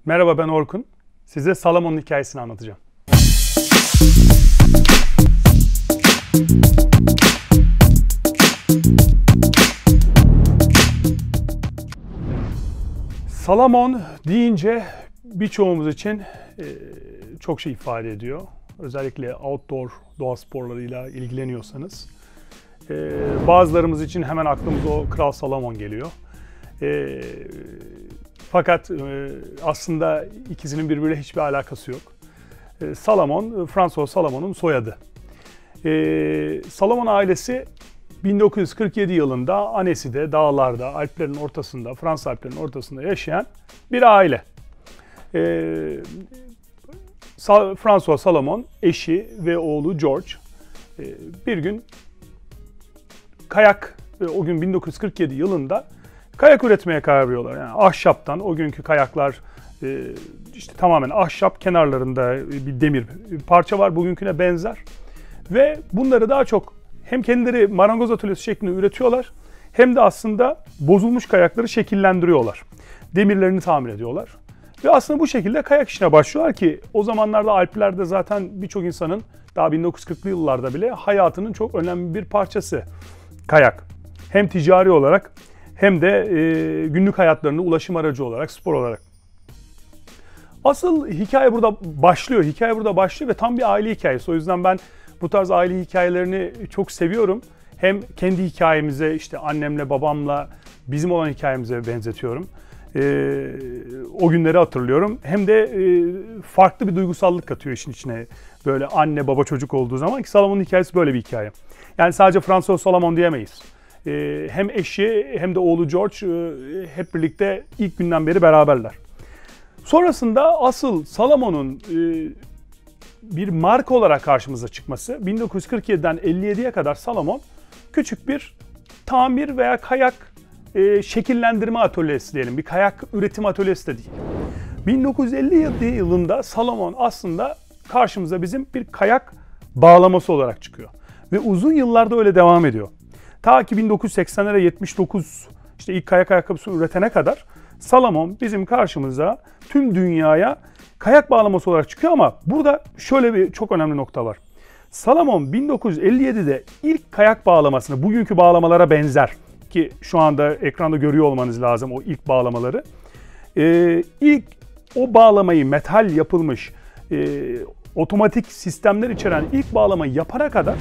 Merhaba, ben Orkun. Size Salomon'un hikayesini anlatacağım. Salomon deyince birçoğumuz için çok şey ifade ediyor. Özellikle outdoor, doğa sporlarıyla ilgileniyorsanız. Bazılarımız için hemen aklımıza o Kral Salomon geliyor. Fakat aslında ikisinin birbiriyle hiçbir alakası yok. Salomon, François Salomon'un soyadı. Salomon ailesi 1947 yılında Annecy'de, dağlarda, Alplerin ortasında, Fransız Alplerinin ortasında yaşayan bir aile. François Salomon, eşi ve oğlu George bir gün kayak, o gün 1947 yılında kayak üretmeye karar veriyorlar. Yani ahşaptan, o günkü kayaklar işte tamamen ahşap, kenarlarında bir demir parça var, bugünküne benzer. Ve bunları daha çok hem kendileri marangoz atölyesi şeklinde üretiyorlar, hem de aslında bozulmuş kayakları şekillendiriyorlar. Demirlerini tamir ediyorlar. Ve aslında bu şekilde kayak işine başlıyorlar ki o zamanlarda Alplerde zaten birçok insanın daha 1940'lı yıllarda bile hayatının çok önemli bir parçası kayak. Hem ticari olarak hem de günlük hayatlarında ulaşım aracı olarak, spor olarak. Asıl hikaye burada başlıyor. Hikaye burada başlıyor ve tam bir aile hikayesi. O yüzden ben bu tarz aile hikayelerini çok seviyorum. Hem kendi hikayemize, işte annemle, babamla bizim olan hikayemize benzetiyorum. O günleri hatırlıyorum. Hem de farklı bir duygusallık katıyor işin içine. Böyle anne, baba, çocuk olduğu zaman ki Salomon'un hikayesi böyle bir hikaye. Yani sadece François Salomon diyemeyiz. Hem eşi hem de oğlu George hep birlikte ilk günden beri beraberler. Sonrasında asıl Salomon'un bir marka olarak karşımıza çıkması 1947'den 57'ye kadar Salomon küçük bir tamir veya kayak şekillendirme atölyesi diyelim. Bir kayak üretim atölyesi de değil. 1957 yılında Salomon aslında karşımıza bizim bir kayak bağlaması olarak çıkıyor. Ve uzun yıllarda öyle devam ediyor. Ta ki 1980'lere 79 işte ilk kayak ayakkabısını üretene kadar Salomon bizim karşımıza tüm dünyaya kayak bağlaması olarak çıkıyor ama burada şöyle bir çok önemli nokta var. Salomon 1957'de ilk kayak bağlamasını bugünkü bağlamalara benzer ki şu anda ekranda görüyor olmanız lazım o ilk bağlamaları. İlk o bağlamayı metal yapılmış otomatik sistemler içeren ilk bağlamayı yapana kadar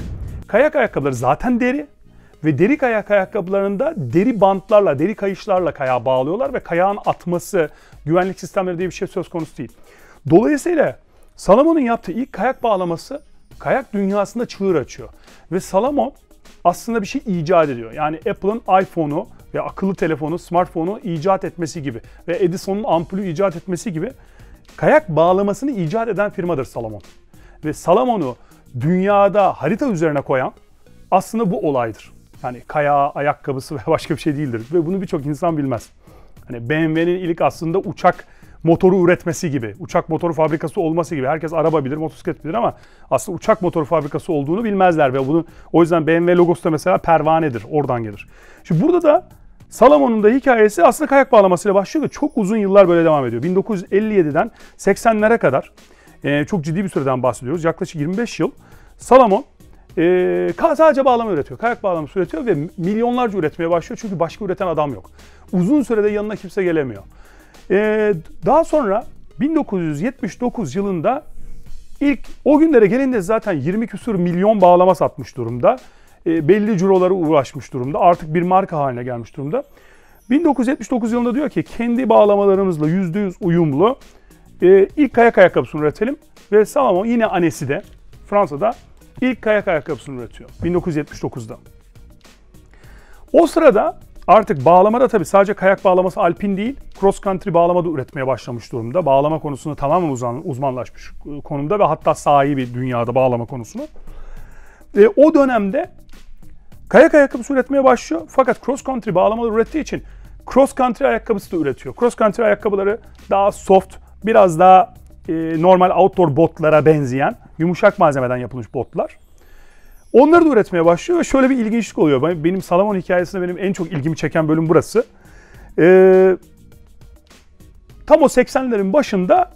kayak ayakkabıları zaten deri ve deri kayak ayakkabılarında deri bantlarla, deri kayışlarla kayağa bağlıyorlar ve kayağın atması, güvenlik sistemleri diye bir şey söz konusu değil. Dolayısıyla Salomon'un yaptığı ilk kayak bağlaması kayak dünyasında çığır açıyor. Ve Salomon aslında bir şey icat ediyor. Yani Apple'ın iPhone'u ve akıllı telefonu, smartphone'u icat etmesi gibi ve Edison'un ampulü icat etmesi gibi kayak bağlamasını icat eden firmadır Salomon. Ve Salomon'u dünyada harita üzerine koyan aslında bu olaydır. Yani kayağı, ayakkabısı ve başka bir şey değildir. Ve bunu birçok insan bilmez. Hani BMW'nin ilk aslında uçak motoru üretmesi gibi, uçak motoru fabrikası olması gibi. Herkes araba bilir, motosiklet bilir ama aslında uçak motoru fabrikası olduğunu bilmezler. Ve bunu, o yüzden BMW logosu da mesela pervanedir, oradan gelir. Şimdi burada da Salomon'un da hikayesi aslında kayak bağlamasıyla başlıyor ve çok uzun yıllar böyle devam ediyor. 1957'den 80'lere kadar çok ciddi bir süreden bahsediyoruz. Yaklaşık 25 yıl Salomon sadece bağlama üretiyor. Kayak bağlaması üretiyor ve milyonlarca üretmeye başlıyor. Çünkü başka üreten adam yok. Uzun sürede yanına kimse gelemiyor. Daha sonra 1979 yılında ilk o günlere gelince zaten 20 küsur milyon bağlama satmış durumda. Belli cirolara ulaşmış durumda. Artık bir marka haline gelmiş durumda. 1979 yılında diyor ki kendi bağlamalarımızla %100 uyumlu ilk kayak ayakkabısını üretelim. Ve Salomon yine Annecy'de, Fransa'da ilk kayak ayakkabısını üretiyor 1979'da. O sırada artık bağlamada tabii sadece kayak bağlaması alpin değil, cross country bağlama da üretmeye başlamış durumda. Bağlama konusunda tamamen uzmanlaşmış konumda ve hatta sahibi dünyada bağlama konusunu. O dönemde kayak ayakkabısı üretmeye başlıyor. Fakat cross country bağlamalar ürettiği için cross country ayakkabısı da üretiyor. Cross country ayakkabıları daha soft, biraz daha normal outdoor botlara benzeyen yumuşak malzemeden yapılmış botlar. Onları da üretmeye başlıyor ve şöyle bir ilginçlik oluyor. Benim Salomon hikayesinde benim en çok ilgimi çeken bölüm burası. tam o 80'lerin başında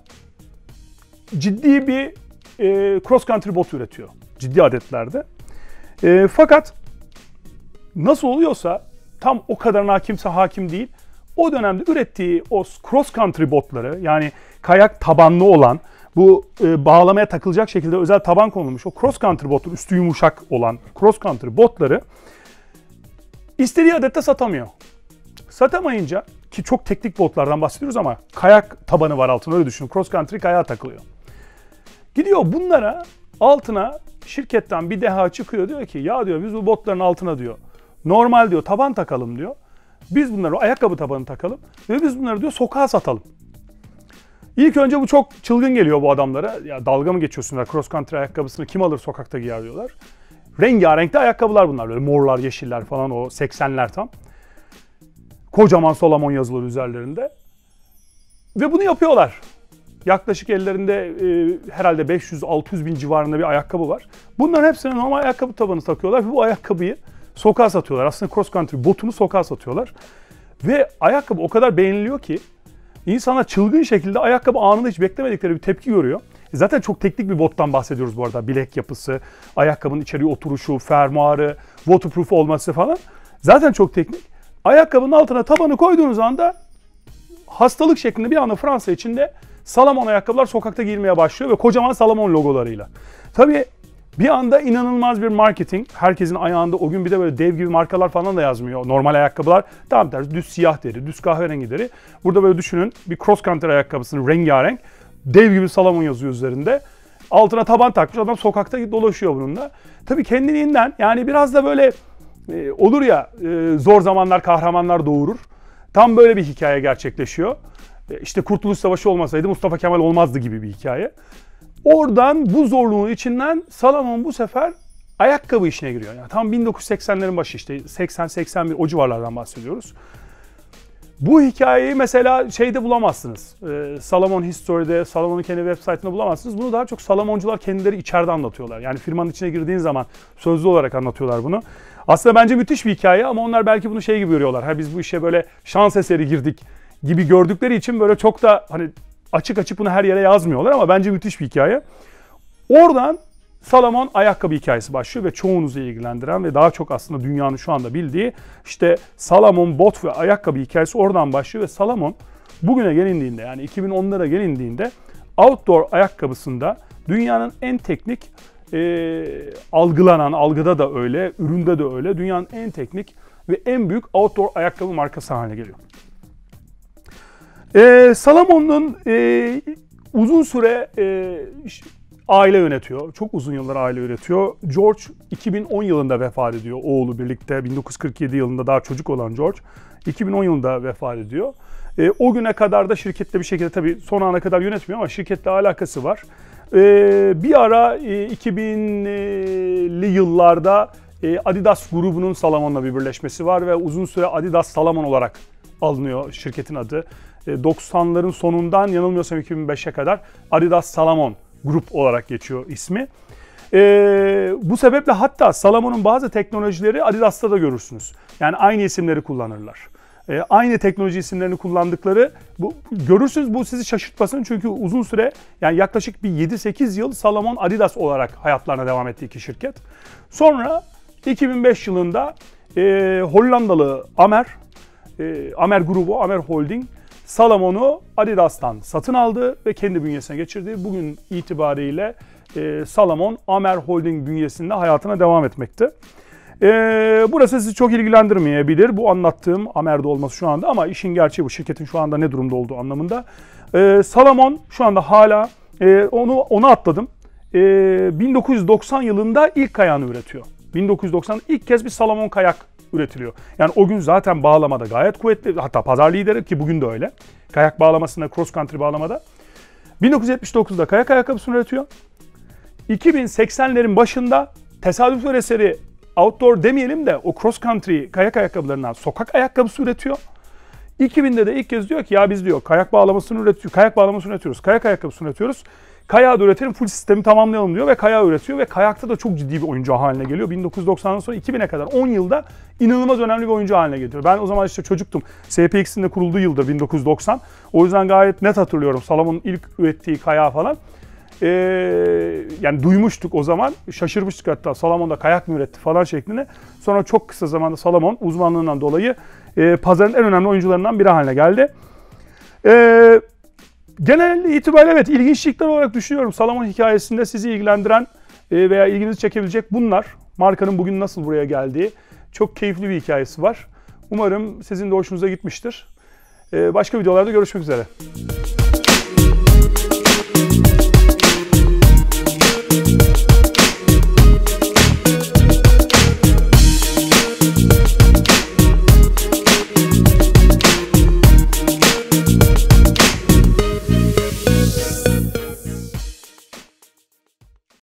ciddi bir cross country bot üretiyor. Ciddi adetlerde. Fakat nasıl oluyorsa tam o kadarına kimse hakim değil. O dönemde ürettiği o cross country botları, yani kayak tabanlı olan, bu bağlamaya takılacak şekilde özel taban konulmuş o cross country botları, üstü yumuşak olan cross country botları istediği adette satamıyor. Satamayınca, ki çok teknik botlardan bahsediyoruz ama kayak tabanı var altında, öyle düşünün. Cross country kayağa takılıyor. Gidiyor bunlara, altına şirketten bir deha çıkıyor, diyor ki ya diyor biz bu botların altına diyor normal diyor taban takalım diyor. Biz bunları ayakkabı tabanı takalım ve biz bunları diyor sokağa satalım. İlk önce bu çok çılgın geliyor bu adamlara. Ya dalga mı geçiyorsunlar, cross country ayakkabısını kim alır sokakta giyer diyorlar. Rengarenkli ayakkabılar bunlar, böyle morlar, yeşiller falan, o 80'ler tam. Kocaman Salomon yazıları üzerlerinde. Ve bunu yapıyorlar. Yaklaşık ellerinde herhalde 500-600 bin civarında bir ayakkabı var. Bunların hepsine normal ayakkabı tabanı takıyorlar ve bu ayakkabıyı sokağa satıyorlar. Aslında cross country botunu sokağa satıyorlar. Ve ayakkabı o kadar beğeniliyor ki insanlar çılgın şekilde ayakkabı anında hiç beklemedikleri bir tepki görüyor. Zaten çok teknik bir bottan bahsediyoruz bu arada. Bilek yapısı, ayakkabının içeriye oturuşu, fermuarı, waterproof olması falan. Zaten çok teknik. Ayakkabının altına tabanı koyduğunuz anda hastalık şeklinde bir anda Fransa içinde Salomon ayakkabılar sokakta giyilmeye başlıyor ve kocaman Salomon logolarıyla. Tabii bir anda inanılmaz bir marketing. Herkesin ayağında o gün bir de böyle dev gibi markalar falan da yazmıyor. Normal ayakkabılar tam tersi düz siyah deri, düz kahverengi deri. Burada böyle düşünün, bir cross country ayakkabısının rengarenk, dev gibi Salomon yazıyor üzerinde. Altına taban takmış adam sokakta dolaşıyor bununla. Tabii kendiliğinden, yani biraz da böyle olur ya zor zamanlar kahramanlar doğurur. Tam böyle bir hikaye gerçekleşiyor. İşte Kurtuluş Savaşı olmasaydı Mustafa Kemal olmazdı gibi bir hikaye. Oradan, bu zorluğun içinden Salomon bu sefer ayakkabı işine giriyor. Yani tam 1980'lerin başı, işte 80-81 o civarlardan bahsediyoruz. Bu hikayeyi mesela şeyde bulamazsınız. Salomon History'de, Salomon'un kendi web site'inde bulamazsınız. Bunu daha çok Salomoncular kendileri içeride anlatıyorlar. Yani firmanın içine girdiğin zaman sözlü olarak anlatıyorlar bunu. Aslında bence müthiş bir hikaye ama onlar belki bunu şey gibi görüyorlar. Ha biz bu işe böyle şans eseri girdik gibi gördükleri için böyle çok da hani açık açık bunu her yere yazmıyorlar ama bence müthiş bir hikaye. Oradan Salomon ayakkabı hikayesi başlıyor ve çoğunuzu ilgilendiren ve daha çok aslında dünyanın şu anda bildiği işte Salomon bot ve ayakkabı hikayesi oradan başlıyor ve Salomon bugüne gelindiğinde, yani 2010'lara gelindiğinde outdoor ayakkabısında dünyanın en teknik algılanan, algıda da öyle, üründe de öyle, dünyanın en teknik ve en büyük outdoor ayakkabı markası haline geliyor. Salomon'un uzun süre aile yönetiyor. Çok uzun yıllar aile yönetiyor. George 2010 yılında vefat ediyor. Oğlu birlikte 1947 yılında daha çocuk olan George 2010 yılında vefat ediyor. O güne kadar da şirkette bir şekilde, tabii son ana kadar yönetmiyor ama şirketle alakası var. Bir ara 2000'li yıllarda Adidas grubunun Salomon'la bir birleşmesi var ve uzun süre Adidas Salomon olarak alınıyor şirketin adı. 90'ların sonundan yanılmıyorsam 2005'e kadar Adidas Salomon Grup olarak geçiyor ismi. Bu sebeple hatta Salomon'un bazı teknolojileri Adidas'ta da görürsünüz. Yani aynı isimleri kullanırlar. Aynı teknoloji isimlerini kullandıkları görürsünüz, bu sizi şaşırtmasın çünkü uzun süre, yani yaklaşık bir 7-8 yıl Salomon Adidas olarak hayatlarına devam etti iki şirket. Sonra 2005 yılında Hollandalı Amer grubu, Amer Holding Salomon'u Adidas'tan satın aldı ve kendi bünyesine geçirdi. Bugün itibariyle Salomon Amer Holding bünyesinde hayatına devam etmekte. Burası sizi çok ilgilendirmeyebilir. Bu anlattığım Amer'de olması şu anda ama işin gerçeği bu. Şirketin şu anda ne durumda olduğu anlamında. Salomon şu anda hala, onu atladım. 1990 yılında ilk kayağını üretiyor. 1990'da ilk kez bir Salomon kayak üretiliyor. Yani o gün zaten bağlamada gayet kuvvetli, hatta pazar lideri ki bugün de öyle. Kayak bağlamasında, cross country bağlamada. 1979'da kayak ayakkabısını üretiyor. 2080'lerin başında tesadüfler eseri outdoor demeyelim de o cross country kayak ayakkabılarından sokak ayakkabısı üretiyor. 2000'de de ilk kez diyor ki ya biz diyor kayak bağlamasını üretiyoruz, kayak ayakkabısını üretiyoruz. Kayağı da üretelim, full sistemi tamamlayalım diyor ve kayağı üretiyor ve kayakta da çok ciddi bir oyuncu haline geliyor. 1990'dan sonra 2000'e kadar 10 yılda inanılmaz önemli bir oyuncu haline geliyor. Ben o zaman işte çocuktum. SPX'in de kurulduğu yıldır 1990. O yüzden gayet net hatırlıyorum Salomon'un ilk ürettiği kayağı falan. Yani duymuştuk o zaman, şaşırmıştık hatta Salomon da kayak mı üretti falan şeklinde. Sonra çok kısa zamanda Salomon uzmanlığından dolayı pazarın en önemli oyuncularından biri haline geldi. Genel itibariyle evet ilginçlikler olarak düşünüyorum. Salomon hikayesinde sizi ilgilendiren veya ilginizi çekebilecek bunlar. Markanın bugün nasıl buraya geldiği. Çok keyifli bir hikayesi var. Umarım sizin de hoşunuza gitmiştir. Başka videolarda görüşmek üzere.